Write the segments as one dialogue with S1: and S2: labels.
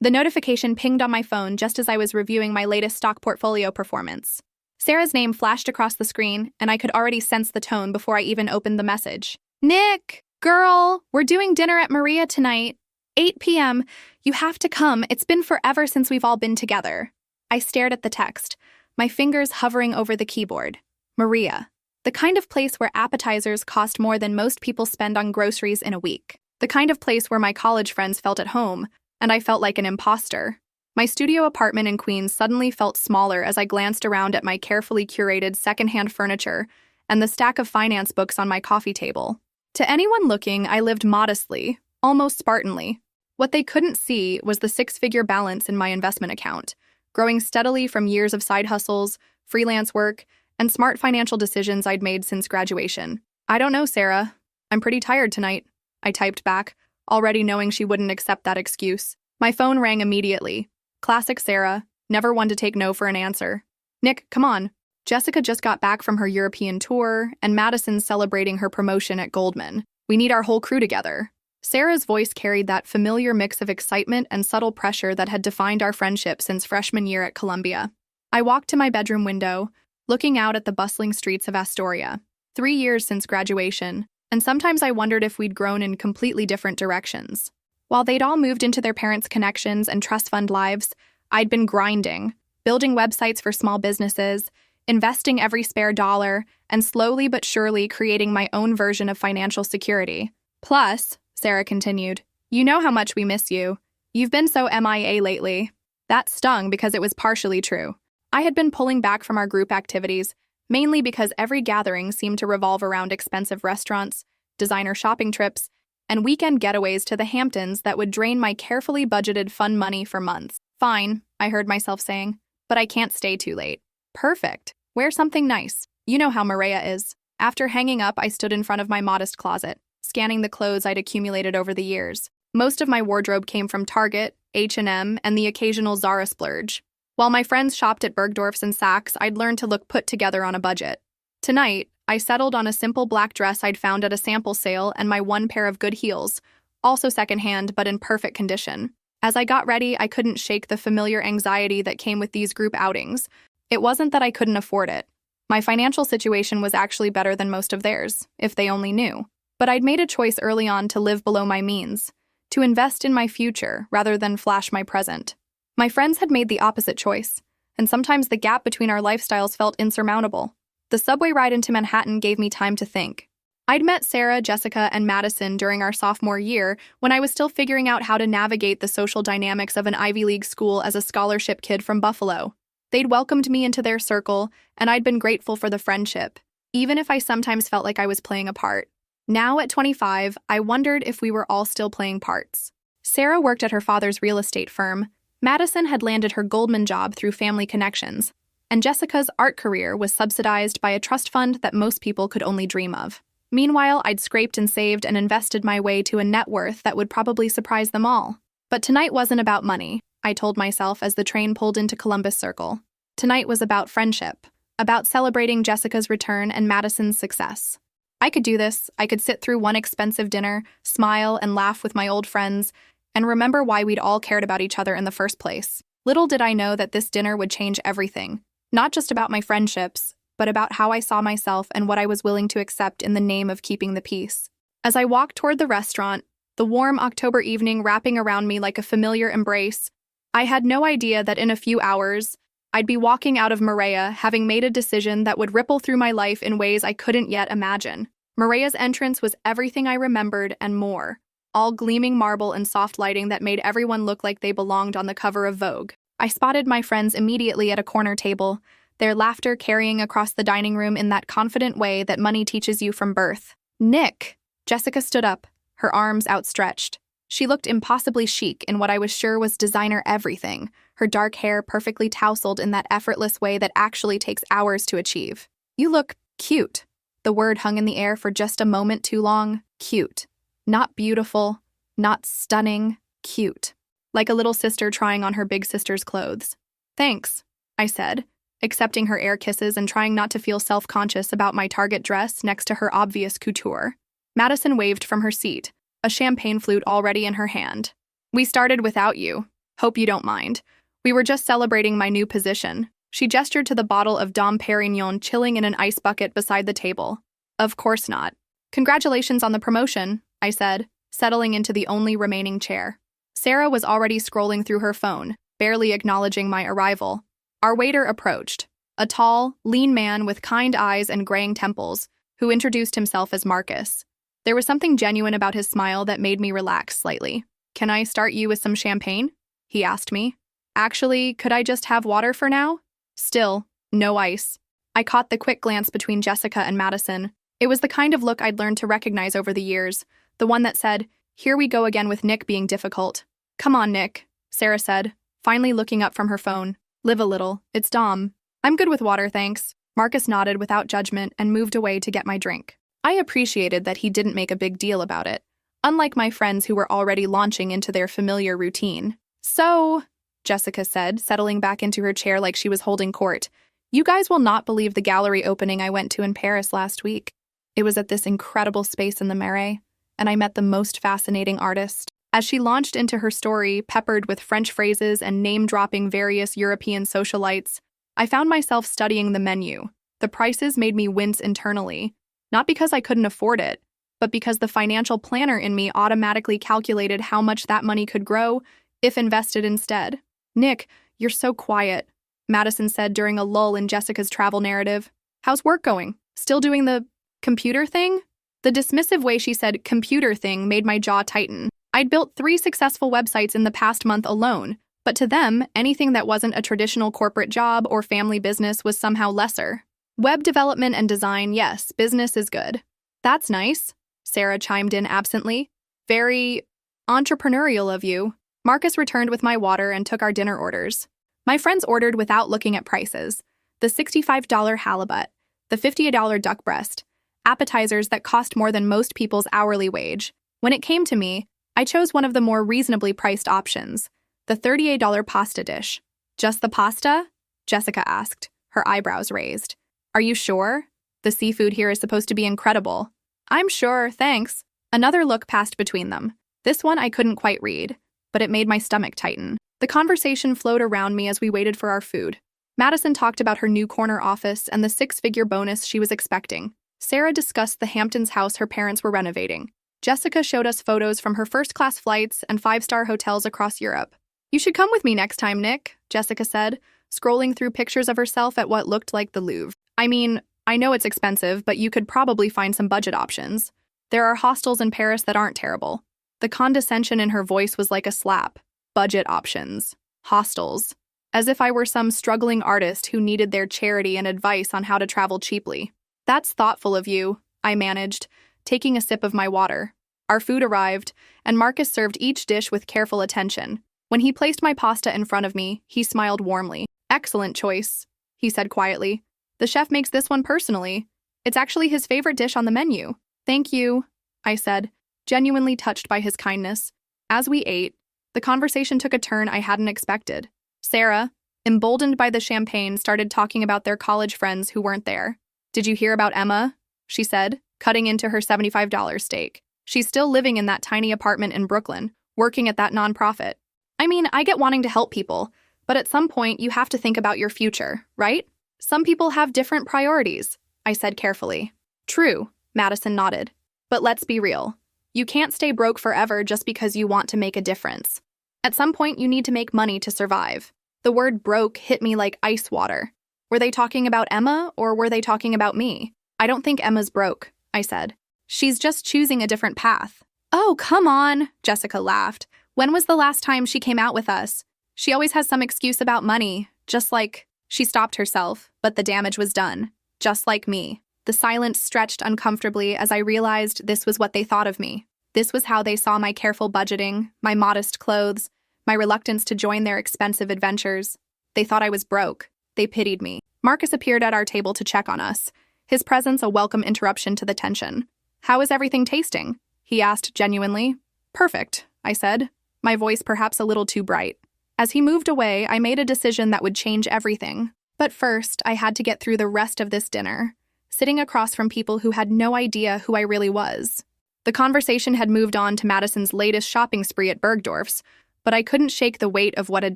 S1: The notification pinged on my phone just as I was reviewing my latest stock portfolio performance. Sarah's name flashed across the screen, and I could already sense the tone before I even opened the message. Nick, girl, we're doing dinner at Maria tonight. 8 p.m. You have to come. It's been forever since we've all been together. I stared at the text, my fingers hovering over the keyboard. Maria. The kind of place where appetizers cost more than most people spend on groceries in a week. The kind of place where my college friends felt at home, and I felt like an imposter. My studio apartment in Queens suddenly felt smaller as I glanced around at my carefully curated secondhand furniture and the stack of finance books on my coffee table. To anyone looking, I lived modestly, almost Spartanly. What they couldn't see was the six-figure balance in my investment account, growing steadily from years of side hustles, freelance work, and smart financial decisions I'd made since graduation. I don't know, Sarah. I'm pretty tired tonight, I typed back, already knowing she wouldn't accept that excuse. My phone rang immediately. Classic Sarah, never one to take no for an answer. Nick, come on. Jessica just got back from her European tour, and Madison's celebrating her promotion at Goldman. We need our whole crew together. Sarah's voice carried that familiar mix of excitement and subtle pressure that had defined our friendship since freshman year at Columbia. I walked to my bedroom window, looking out at the bustling streets of Astoria. 3 years since graduation, and sometimes I wondered if we'd grown in completely different directions. While they'd all moved into their parents' connections and trust fund lives, I'd been grinding, building websites for small businesses, investing every spare dollar, and slowly but surely creating my own version of financial security. Plus, Sarah continued, you know how much we miss you. You've been so MIA lately. That stung because it was partially true. I had been pulling back from our group activities, mainly because every gathering seemed to revolve around expensive restaurants, designer shopping trips, and weekend getaways to the Hamptons that would drain my carefully budgeted fun money for months. Fine, I heard myself saying, but I can't stay too late. Perfect. Wear something nice. You know how Maria is. After hanging up, I stood in front of my modest closet, scanning the clothes I'd accumulated over the years. Most of my wardrobe came from Target, H&M, and the occasional Zara splurge. While my friends shopped at Bergdorf's and Saks, I'd learned to look put together on a budget. Tonight, I settled on a simple black dress I'd found at a sample sale and my one pair of good heels, also secondhand but in perfect condition. As I got ready, I couldn't shake the familiar anxiety that came with these group outings. It wasn't that I couldn't afford it. My financial situation was actually better than most of theirs, if they only knew. But I'd made a choice early on to live below my means, to invest in my future rather than flash my present. My friends had made the opposite choice, and sometimes the gap between our lifestyles felt insurmountable. The subway ride into Manhattan gave me time to think. I'd met Sarah, Jessica, and Madison during our sophomore year when I was still figuring out how to navigate the social dynamics of an Ivy League school as a scholarship kid from Buffalo. They'd welcomed me into their circle, and I'd been grateful for the friendship, even if I sometimes felt like I was playing a part. Now at 25, I wondered if we were all still playing parts. Sarah worked at her father's real estate firm. Madison had landed her Goldman job through family connections, and Jessica's art career was subsidized by a trust fund that most people could only dream of. Meanwhile, I'd scraped and saved and invested my way to a net worth that would probably surprise them all. But tonight wasn't about money, I told myself as the train pulled into Columbus Circle. Tonight was about friendship, about celebrating Jessica's return and Madison's success. I could do this. I could sit through one expensive dinner, smile and laugh with my old friends, and remember why we'd all cared about each other in the first place. Little did I know that this dinner would change everything. Not just about my friendships, but about how I saw myself and what I was willing to accept in the name of keeping the peace. As I walked toward the restaurant, the warm October evening wrapping around me like a familiar embrace, I had no idea that in a few hours, I'd be walking out of Maria having made a decision that would ripple through my life in ways I couldn't yet imagine. Maria's entrance was everything I remembered and more, all gleaming marble and soft lighting that made everyone look like they belonged on the cover of Vogue. I spotted my friends immediately at a corner table, their laughter carrying across the dining room in that confident way that money teaches you from birth. Nick! Jessica stood up, her arms outstretched. She looked impossibly chic in what I was sure was designer everything, her dark hair perfectly tousled in that effortless way that actually takes hours to achieve. You look cute. The word hung in the air for just a moment too long. Cute. Not beautiful, not stunning, cute. Like a little sister trying on her big sister's clothes. Thanks, I said, accepting her air kisses and trying not to feel self-conscious about my Target dress next to her obvious couture. Madison waved from her seat, a champagne flute already in her hand. We started without you. Hope you don't mind. We were just celebrating my new position. She gestured to the bottle of Dom Perignon chilling in an ice bucket beside the table. Of course not. Congratulations on the promotion, I said, settling into the only remaining chair. Sarah was already scrolling through her phone, barely acknowledging my arrival. Our waiter approached, a tall, lean man with kind eyes and graying temples, who introduced himself as Marcus. There was something genuine about his smile that made me relax slightly. "Can I start you with some champagne?" he asked me. "Actually, could I just have water for now?" Still, no ice. I caught the quick glance between Jessica and Madison. It was the kind of look I'd learned to recognize over the years, the one that said, "Here we go again with Nick being difficult." "Come on, Nick," Sarah said, finally looking up from her phone. "Live a little. It's Dom." "I'm good with water, thanks." Marcus nodded without judgment and moved away to get my drink. I appreciated that he didn't make a big deal about it, unlike my friends who were already launching into their familiar routine. "So," Jessica said, settling back into her chair like she was holding court, "you guys will not believe the gallery opening I went to in Paris last week. It was at this incredible space in the Marais, and I met the most fascinating artist." As she launched into her story, peppered with French phrases and name-dropping various European socialites, I found myself studying the menu. The prices made me wince internally, not because I couldn't afford it, but because the financial planner in me automatically calculated how much that money could grow if invested instead. "Nick, you're so quiet," Madison said during a lull in Jessica's travel narrative. "How's work going? Still doing the computer thing?" The dismissive way she said computer thing made my jaw tighten. I'd built 3 successful websites in the past month alone, but to them, anything that wasn't a traditional corporate job or family business was somehow lesser. "Web development and design, yes, business is good." "That's nice," Sarah chimed in absently. "Very entrepreneurial of you." Marcus returned with my water and took our dinner orders. My friends ordered without looking at prices. The $65 halibut, the $50 duck breast, appetizers that cost more than most people's hourly wage. When it came to me, I chose one of the more reasonably priced options, the $38 pasta dish. "Just the pasta?" Jessica asked, her eyebrows raised. "Are you sure? The seafood here is supposed to be incredible." "I'm sure, thanks." Another look passed between them. This one I couldn't quite read, but it made my stomach tighten. The conversation flowed around me as we waited for our food. Madison talked about her new corner office and the 6-figure bonus she was expecting. Sarah discussed the Hamptons house her parents were renovating. Jessica showed us photos from her first-class flights and 5-star hotels across Europe. "You should come with me next time, Nick," Jessica said, scrolling through pictures of herself at what looked like the Louvre. "I mean, I know it's expensive, but you could probably find some budget options. There are hostels in Paris that aren't terrible." The condescension in her voice was like a slap. Budget options. Hostels. As if I were some struggling artist who needed their charity and advice on how to travel cheaply. "That's thoughtful of you," I managed, taking a sip of my water. Our food arrived, and Marcus served each dish with careful attention. When he placed my pasta in front of me, he smiled warmly. "Excellent choice," he said quietly. "The chef makes this one personally. It's actually his favorite dish on the menu." "Thank you," I said, genuinely touched by his kindness. As we ate, the conversation took a turn I hadn't expected. Sarah, emboldened by the champagne, started talking about their college friends who weren't there. "Did you hear about Emma?" she said, cutting into her $75 steak. "She's still living in that tiny apartment in Brooklyn, working at that nonprofit." "I mean, I get wanting to help people, but at some point you have to think about your future, right? Some people have different priorities," I said carefully. "True," Madison nodded. "But let's be real. You can't stay broke forever just because you want to make a difference. At some point, you need to make money to survive." The word broke hit me like ice water. Were they talking about Emma, or were they talking about me? "I don't think Emma's broke," I said. "She's just choosing a different path." "Oh, come on," Jessica laughed. "When was the last time she came out with us? She always has some excuse about money, just like..." She stopped herself, but the damage was done. "Just like me." The silence stretched uncomfortably as I realized this was what they thought of me. This was how they saw my careful budgeting, my modest clothes, my reluctance to join their expensive adventures. They thought I was broke. They pitied me. Marcus appeared at our table to check on us, his presence a welcome interruption to the tension. "How is everything tasting?" he asked genuinely. "Perfect," I said, my voice perhaps a little too bright. As he moved away, I made a decision that would change everything. But first, I had to get through the rest of this dinner, sitting across from people who had no idea who I really was. The conversation had moved on to Madison's latest shopping spree at Bergdorf's, but I couldn't shake the weight of what had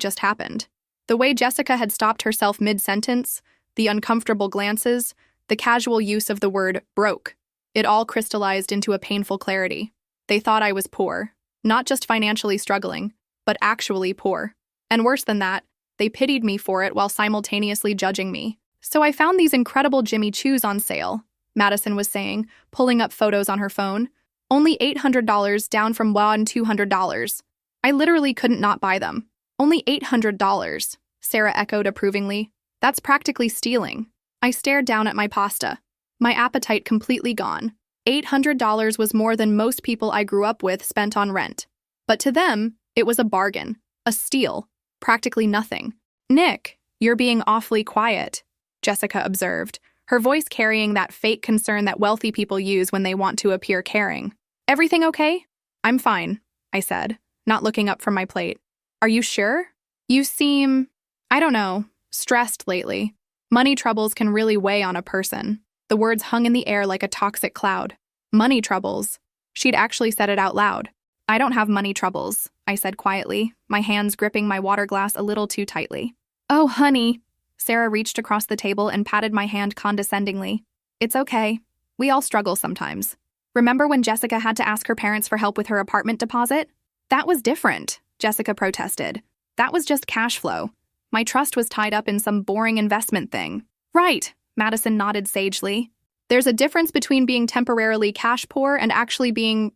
S1: just happened. The way Jessica had stopped herself mid-sentence, the uncomfortable glances, the casual use of the word broke. It all crystallized into a painful clarity. They thought I was poor, not just financially struggling, but actually poor. And worse than that, they pitied me for it while simultaneously judging me. So I found these incredible Jimmy Choos on sale, Madison was saying, pulling up photos on her phone. Only $800 down from $200. I literally couldn't not buy them. Only $800, Sarah echoed approvingly. That's practically stealing. I stared down at my pasta, my appetite completely gone. $800 was more than most people I grew up with spent on rent. But to them, it was a bargain, a steal, practically nothing. Nick, you're being awfully quiet, Jessica observed, her voice carrying that fake concern that wealthy people use when they want to appear caring. Everything okay? I'm fine, I said, not looking up from my plate. Are you sure? You seem, I don't know, stressed lately. Money troubles can really weigh on a person. The words hung in the air like a toxic cloud. Money troubles. She'd actually said it out loud. I don't have money troubles, I said quietly, my hands gripping my water glass a little too tightly. Oh, honey. Sarah reached across the table and patted my hand condescendingly. It's okay. We all struggle sometimes. Remember when Jessica had to ask her parents for help with her apartment deposit? That was different, Jessica protested. That was just cash flow. My trust was tied up in some boring investment thing. Right, Madison nodded sagely. There's a difference between being temporarily cash poor and actually being,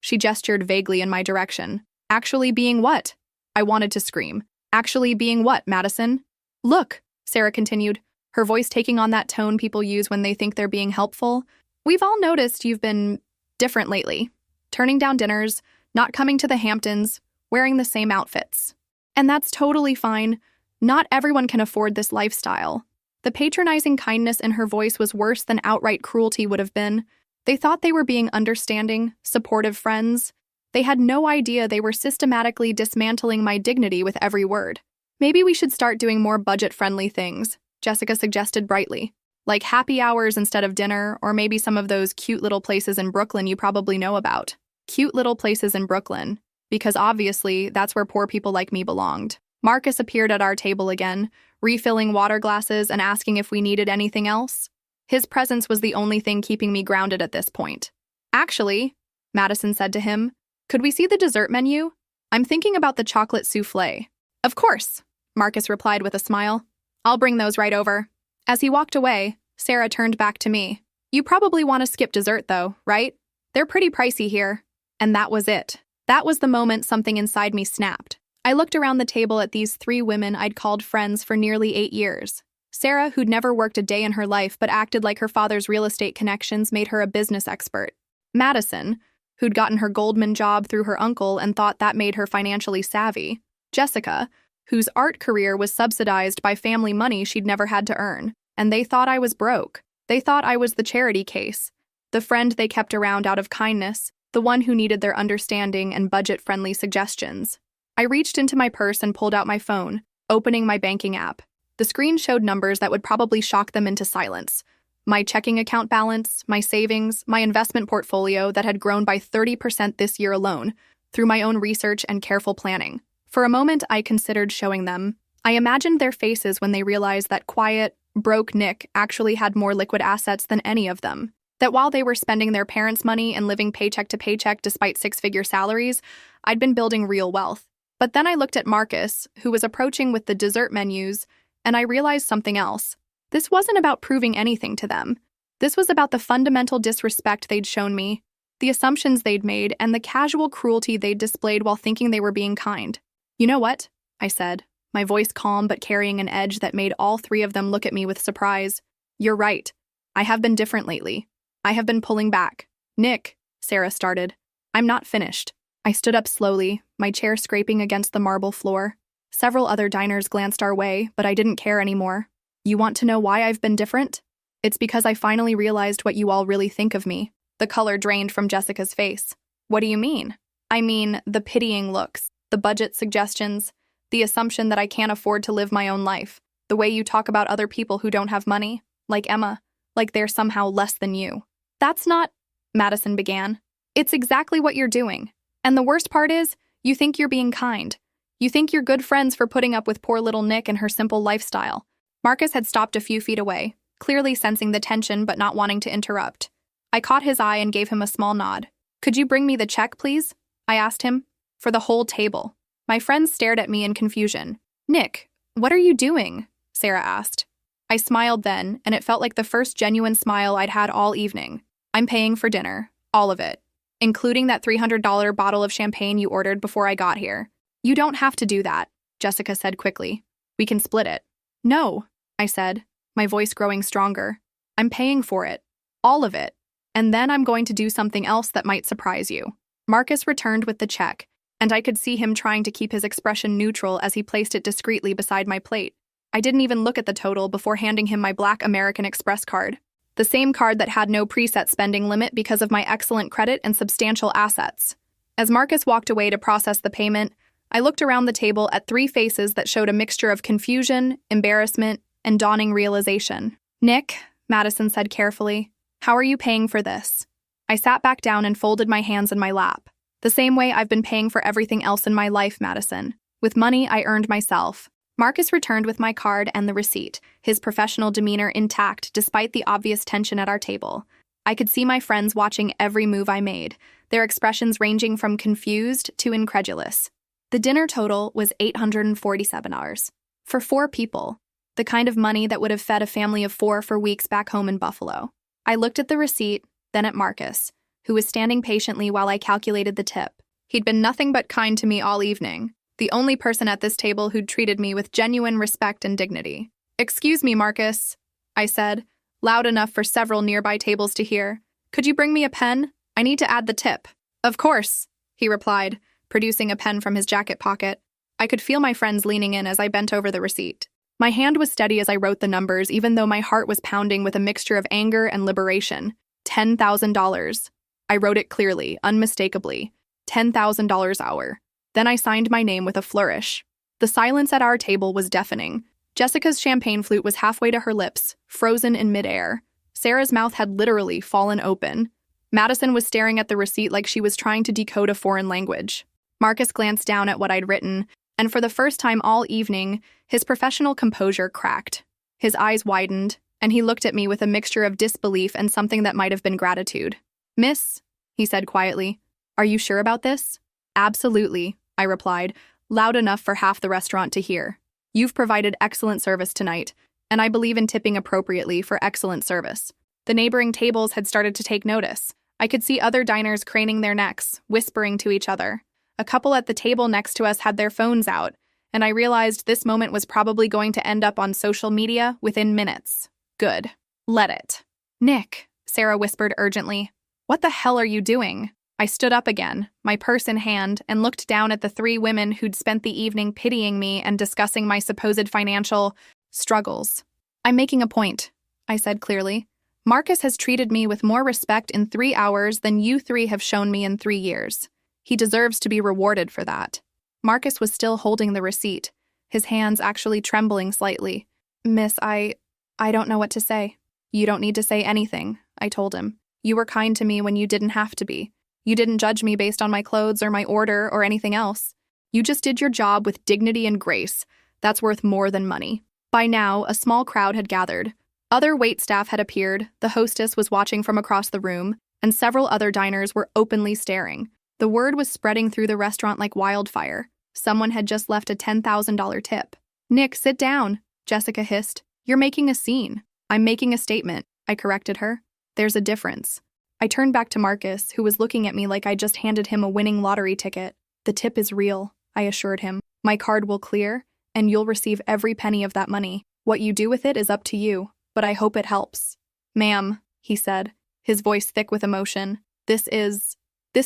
S1: she gestured vaguely in my direction. Actually being what? I wanted to scream. Actually being what, Madison? Look, Sarah continued, her voice taking on that tone people use when they think they're being helpful. We've all noticed you've been different lately. Turning down dinners, not coming to the Hamptons, wearing the same outfits. And that's totally fine. Not everyone can afford this lifestyle. The patronizing kindness in her voice was worse than outright cruelty would have been. They thought they were being understanding, supportive friends. They had no idea they were systematically dismantling my dignity with every word. Maybe we should start doing more budget-friendly things, Jessica suggested brightly. Like happy hours instead of dinner, or maybe some of those cute little places in Brooklyn you probably know about. Cute little places in Brooklyn, because obviously that's where poor people like me belonged. Marcus appeared at our table again, refilling water glasses and asking if we needed anything else. His presence was the only thing keeping me grounded at this point. Actually, Madison said to him, could we see the dessert menu? I'm thinking about the chocolate soufflé. Of course, Marcus replied with a smile. I'll bring those right over. As he walked away, Sarah turned back to me. You probably want to skip dessert though, right? They're pretty pricey here. And that was it. That was the moment something inside me snapped. I looked around the table at these 3 women I'd called friends for nearly 8 years. Sarah, who'd never worked a day in her life but acted like her father's real estate connections made her a business expert. Madison, who'd gotten her Goldman job through her uncle and thought that made her financially savvy. Jessica, whose art career was subsidized by family money she'd never had to earn. And they thought I was broke. They thought I was the charity case, the friend they kept around out of kindness, the one who needed their understanding and budget-friendly suggestions. I reached into my purse and pulled out my phone, opening my banking app. The screen showed numbers that would probably shock them into silence. My checking account balance, my savings, my investment portfolio that had grown by 30% this year alone, through my own research and careful planning. For a moment, I considered showing them. I imagined their faces when they realized that quiet, broke Nick actually had more liquid assets than any of them. That while they were spending their parents' money and living paycheck to paycheck despite 6-figure salaries, I'd been building real wealth. But then I looked at Marcus, who was approaching with the dessert menus, and I realized something else. This wasn't about proving anything to them. This was about the fundamental disrespect they'd shown me, the assumptions they'd made, and the casual cruelty they'd displayed while thinking they were being kind. You know what? I said, my voice calm but carrying an edge that made all 3 of them look at me with surprise. You're right. I have been different lately. I have been pulling back. Nick, Sarah started. I'm not finished. I stood up slowly, my chair scraping against the marble floor. Several other diners glanced our way, but I didn't care anymore. You want to know why I've been different? It's because I finally realized what you all really think of me. The color drained from Jessica's face. What do you mean? I mean, the pitying looks, the budget suggestions, the assumption that I can't afford to live my own life, the way you talk about other people who don't have money, like Emma, like they're somehow less than you. That's not, Madison began. It's exactly what you're doing. And the worst part is, You think you're being kind. You think you're good friends for putting up with poor little Nick and her simple lifestyle. Marcus had stopped a few feet away, clearly sensing the tension but not wanting to interrupt. I caught his eye and gave him a small nod. Could you bring me the check, please? I asked him. For the whole table. My friends stared at me in confusion. Nick, what are you doing? Sarah asked. I smiled then, and it felt like the first genuine smile I'd had all evening. I'm paying for dinner. All of it. Including that $300 bottle of champagne you ordered before I got here. You don't have to do that, Jessica said quickly. We can split it. No, I said, my voice growing stronger. I'm paying for it. All of it. And then I'm going to do something else that might surprise you. Marcus returned with the check, and I could see him trying to keep his expression neutral as he placed it discreetly beside my plate. I didn't even look at the total before handing him my Black American Express card. The same card that had no preset spending limit because of my excellent credit and substantial assets. As Marcus walked away to process the payment, I looked around the table at three faces that showed a mixture of confusion, embarrassment, and dawning realization. Nick, Madison said carefully, how are you paying for this? I sat back down and folded my hands in my lap. The same way I've been paying for everything else in my life, Madison. With money I earned myself. Marcus returned with my card and the receipt, his professional demeanor intact despite the obvious tension at our table. I could see my friends watching every move I made, their expressions ranging from confused to incredulous. The dinner total was $847. For 4 people. The kind of money that would have fed a family of 4 for weeks back home in Buffalo. I looked at the receipt, then at Marcus, who was standing patiently while I calculated the tip. He'd been nothing but kind to me all evening, the only person at this table who'd treated me with genuine respect and dignity. Excuse me, Marcus, I said, loud enough for several nearby tables to hear. Could you bring me a pen? I need to add the tip. Of course, he replied, producing a pen from his jacket pocket. I could feel my friends leaning in as I bent over the receipt. My hand was steady as I wrote the numbers, even though my heart was pounding with a mixture of anger and liberation. $10,000. I wrote it clearly, unmistakably. $10,000 hour. Then I signed my name with a flourish. The silence at our table was deafening. Jessica's champagne flute was halfway to her lips, frozen in midair. Sarah's mouth had literally fallen open. Madison was staring at the receipt like she was trying to decode a foreign language. Marcus glanced down at what I'd written, and for the first time all evening, his professional composure cracked. His eyes widened, and he looked at me with a mixture of disbelief and something that might have been gratitude. Miss, he said quietly, are you sure about this? Absolutely, I replied, loud enough for half the restaurant to hear. You've provided excellent service tonight, and I believe in tipping appropriately for excellent service. The neighboring tables had started to take notice. I could see other diners craning their necks, whispering to each other. A couple at the table next to us had their phones out, and I realized this moment was probably going to end up on social media within minutes. Good. Let it. Nick, Sarah whispered urgently. What the hell are you doing? I stood up again, my purse in hand, and looked down at the 3 women who'd spent the evening pitying me and discussing my supposed financial struggles. I'm making a point, I said clearly. Marcus has treated me with more respect in 3 hours than you 3 have shown me in 3 years. He deserves to be rewarded for that. Marcus was still holding the receipt, his hands actually trembling slightly. Miss, I don't know what to say. You don't need to say anything, I told him. You were kind to me when you didn't have to be. You didn't judge me based on my clothes or my order or anything else. You just did your job with dignity and grace. That's worth more than money. By now, a small crowd had gathered. Other waitstaff had appeared, the hostess was watching from across the room, and several other diners were openly staring. The word was spreading through the restaurant like wildfire. Someone had just left a $10,000 tip. Nick, sit down, Jessica hissed. You're making a scene. I'm making a statement, I corrected her. There's a difference. I turned back to Marcus, who was looking at me like I just handed him a winning lottery ticket. The tip is real, I assured him. My card will clear, and you'll receive every penny of that money. What you do with it is up to you, but I hope it helps. Ma'am, he said, his voice thick with emotion. This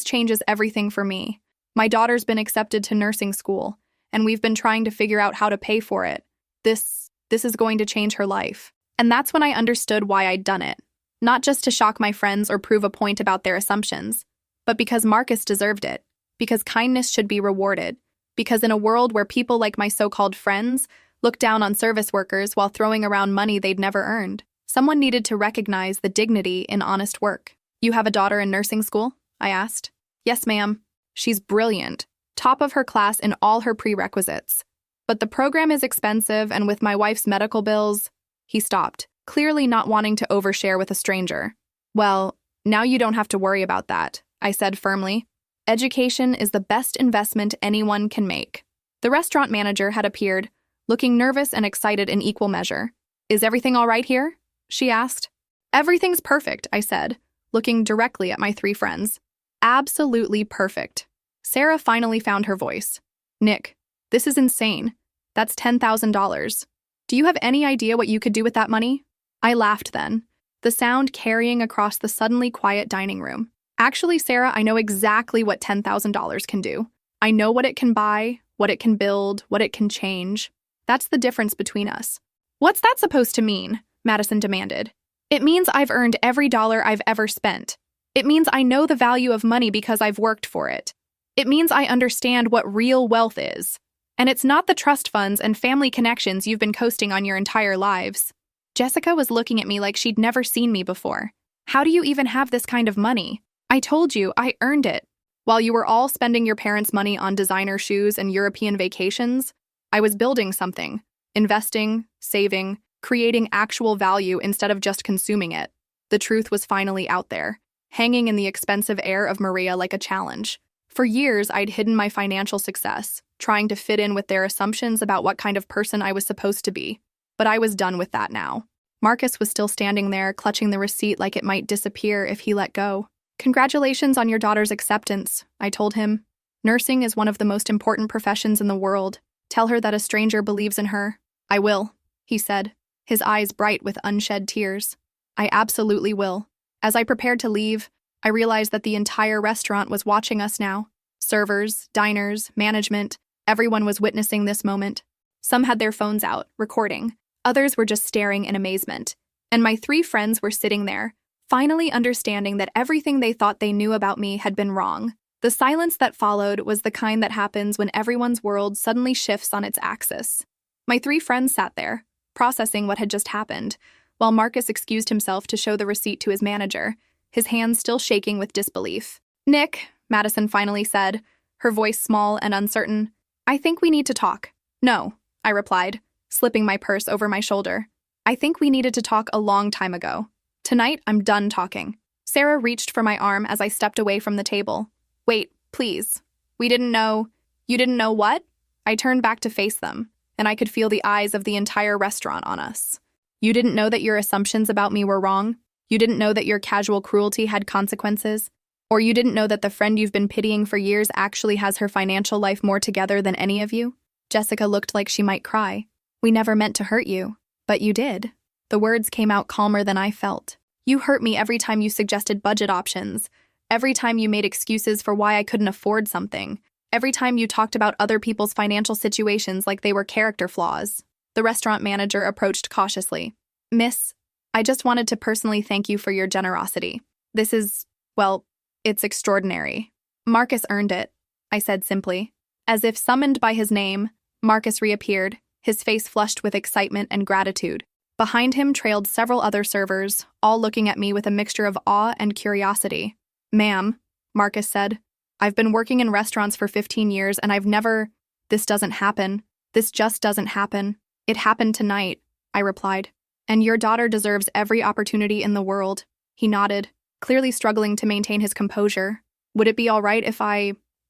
S1: changes everything for me. My daughter's been accepted to nursing school, and we've been trying to figure out how to pay for it. This is going to change her life. And that's when I understood why I'd done it. Not just to shock my friends or prove a point about their assumptions, but because Marcus deserved it, because kindness should be rewarded, because in a world where people like my so-called friends look down on service workers while throwing around money they'd never earned, someone needed to recognize the dignity in honest work. You have a daughter in nursing school? I asked. Yes, ma'am. She's brilliant. top of her class in all her prerequisites. But the program is expensive, and with my wife's medical bills, he stopped, clearly not wanting to overshare with a stranger. Well, now you don't have to worry about that, I said firmly. Education is the best investment anyone can make. The restaurant manager had appeared, looking nervous and excited in equal measure. Is everything all right here? She asked. Everything's perfect, I said, looking directly at my three friends. Absolutely perfect. Sarah finally found her voice. Nick, this is insane. That's $10,000. Do you have any idea what you could do with that money? I laughed then, the sound carrying across the suddenly quiet dining room. Actually, Sarah, I know exactly what $10,000 can do. I know what it can buy, what it can build, what it can change. That's the difference between us. What's that supposed to mean? Madison demanded. It means I've earned every dollar I've ever spent. It means I know the value of money because I've worked for it. It means I understand what real wealth is. And it's not the trust funds and family connections you've been coasting on your entire lives. Jessica was looking at me like she'd never seen me before. How do you even have this kind of money? I told you, I earned it. While you were all spending your parents' money on designer shoes and European vacations, I was building something, investing, saving, creating actual value instead of just consuming it. The truth was finally out there, hanging in the expensive air of Maria like a challenge. For years, I'd hidden my financial success, trying to fit in with their assumptions about what kind of person I was supposed to be. But I was done with that now. Marcus was still standing there, clutching the receipt like it might disappear if he let go. Congratulations on your daughter's acceptance, I told him. Nursing is one of the most important professions in the world. Tell her that a stranger believes in her. I will, he said, his eyes bright with unshed tears. I absolutely will. As I prepared to leave, I realized that the entire restaurant was watching us now. Servers, diners, management, everyone was witnessing this moment. Some had their phones out, recording. Others were just staring in amazement. And my three friends were sitting there, finally understanding that everything they thought they knew about me had been wrong. The silence that followed was the kind that happens when everyone's world suddenly shifts on its axis. My three friends sat there, processing what had just happened, while Marcus excused himself to show the receipt to his manager, his hands still shaking with disbelief. Nick, Madison finally said, her voice small and uncertain, I think we need to talk. No, I replied, slipping my purse over my shoulder. I think we needed to talk a long time ago. Tonight, I'm done talking. Sarah reached for my arm as I stepped away from the table. Wait, please. We didn't know. You didn't know what? I turned back to face them, and I could feel the eyes of the entire restaurant on us. You didn't know that your assumptions about me were wrong? You didn't know that your casual cruelty had consequences? Or you didn't know that the friend you've been pitying for years actually has her financial life more together than any of you? Jessica looked like she might cry. We never meant to hurt you, but you did. The words came out calmer than I felt. You hurt me every time you suggested budget options, every time you made excuses for why I couldn't afford something, every time you talked about other people's financial situations like they were character flaws. The restaurant manager approached cautiously. Miss, I just wanted to personally thank you for your generosity. This is, well, it's extraordinary. Marcus earned it, I said simply. As if summoned by his name, Marcus reappeared, his face flushed with excitement and gratitude. Behind him trailed several other servers, all looking at me with a mixture of awe and curiosity. Ma'am, Marcus said, I've been working in restaurants for 15 years and I've never… This doesn't happen. This just doesn't happen. It happened tonight, I replied. And your daughter deserves every opportunity in the world. He nodded, clearly struggling to maintain his composure. Would it be all right if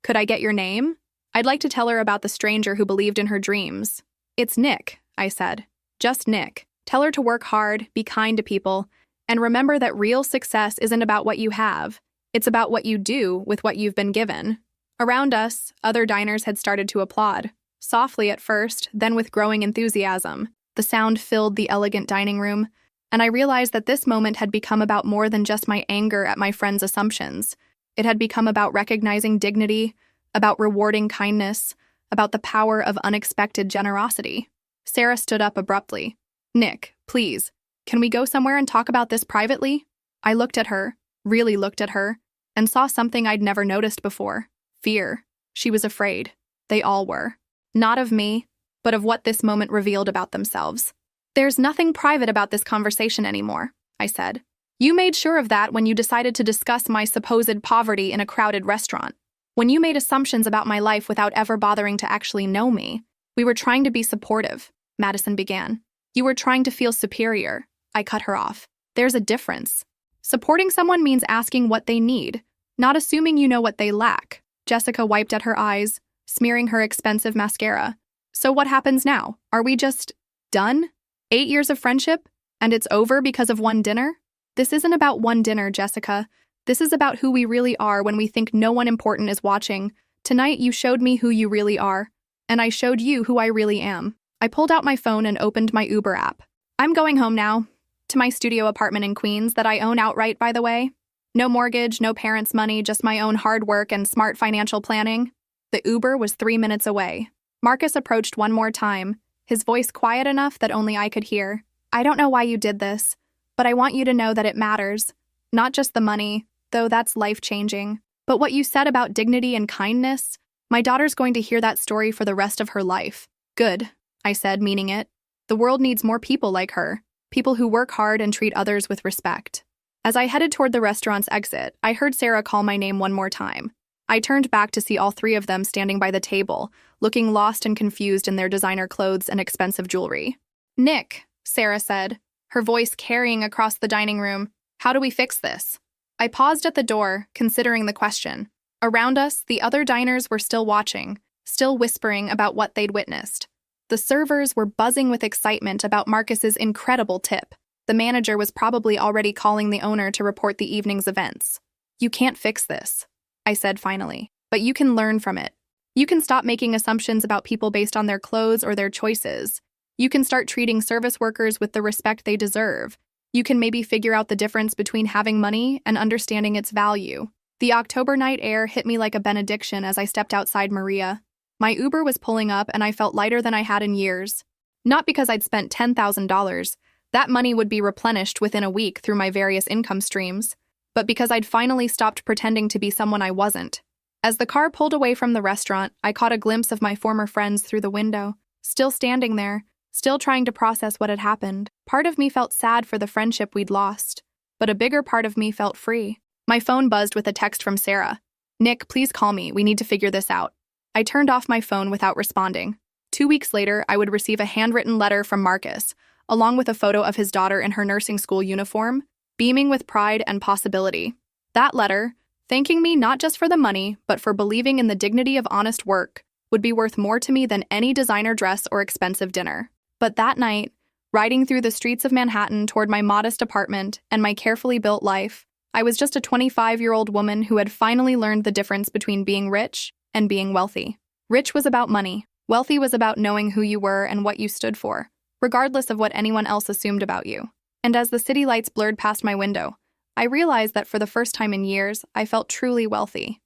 S1: could I get your name? I'd like to tell her about the stranger who believed in her dreams. It's Nick, I said. Just Nick. Tell her to work hard, be kind to people, and remember that real success isn't about what you have. It's about what you do with what you've been given. Around us, other diners had started to applaud. Softly at first, then with growing enthusiasm. The sound filled the elegant dining room, and I realized that this moment had become about more than just my anger at my friend's assumptions. It had become about recognizing dignity, about rewarding kindness, about the power of unexpected generosity. Sarah stood up abruptly. Nick, please, can we go somewhere and talk about this privately? I looked at her, really looked at her, and saw something I'd never noticed before. Fear. She was afraid. They all were. Not of me, but of what this moment revealed about themselves. There's nothing private about this conversation anymore, I said. You made sure of that when you decided to discuss my supposed poverty in a crowded restaurant. When you made assumptions about my life without ever bothering to actually know me. We were trying to be supportive, Madison began. You were trying to feel superior. I cut her off. There's a difference. Supporting someone means asking what they need, not assuming you know what they lack. Jessica wiped at her eyes, smearing her expensive mascara. So what happens now? Are we just done? 8 years of friendship? And it's over because of one dinner? This isn't about one dinner, Jessica. This is about who we really are when we think no one important is watching. Tonight you showed me who you really are, and I showed you who I really am. I pulled out my phone and opened my Uber app. I'm going home now, to my studio apartment in Queens that I own outright, by the way. No mortgage, no parents' money, just my own hard work and smart financial planning. The Uber was 3 minutes away. Marcus approached one more time, his voice quiet enough that only I could hear. I don't know why you did this, but I want you to know that it matters. Not just the money, though that's life-changing, but what you said about dignity and kindness. My daughter's going to hear that story for the rest of her life. Good, I said, meaning it. The world needs more people like her, people who work hard and treat others with respect. As I headed toward the restaurant's exit, I heard Sarah call my name one more time. I turned back to see all three of them standing by the table, looking lost and confused in their designer clothes and expensive jewelry. Nick, Sarah said, her voice carrying across the dining room. How do we fix this? I paused at the door, considering the question. Around us, the other diners were still watching, still whispering about what they'd witnessed. The servers were buzzing with excitement about Marcus's incredible tip. The manager was probably already calling the owner to report the evening's events. You can't fix this, I said finally, but you can learn from it. You can stop making assumptions about people based on their clothes or their choices. You can start treating service workers with the respect they deserve. You can maybe figure out the difference between having money and understanding its value. The October night air hit me like a benediction as I stepped outside Maria. My Uber was pulling up and I felt lighter than I had in years. Not because I'd spent $10,000. That money would be replenished within a week through my various income streams, but because I'd finally stopped pretending to be someone I wasn't. As the car pulled away from the restaurant, I caught a glimpse of my former friends through the window, still standing there, still trying to process what had happened. Part of me felt sad for the friendship we'd lost, but a bigger part of me felt free. My phone buzzed with a text from Sarah. Nick, please call me. We need to figure this out. I turned off my phone without responding. 2 weeks later, I would receive a handwritten letter from Marcus, along with a photo of his daughter in her nursing school uniform, beaming with pride and possibility. That letter, thanking me not just for the money, but for believing in the dignity of honest work, would be worth more to me than any designer dress or expensive dinner. But that night, riding through the streets of Manhattan toward my modest apartment and my carefully built life, I was just a 25-year-old woman who had finally learned the difference between being rich and being wealthy. Rich was about money. Wealthy was about knowing who you were and what you stood for, regardless of what anyone else assumed about you. And as the city lights blurred past my window, I realized that for the first time in years, I felt truly wealthy.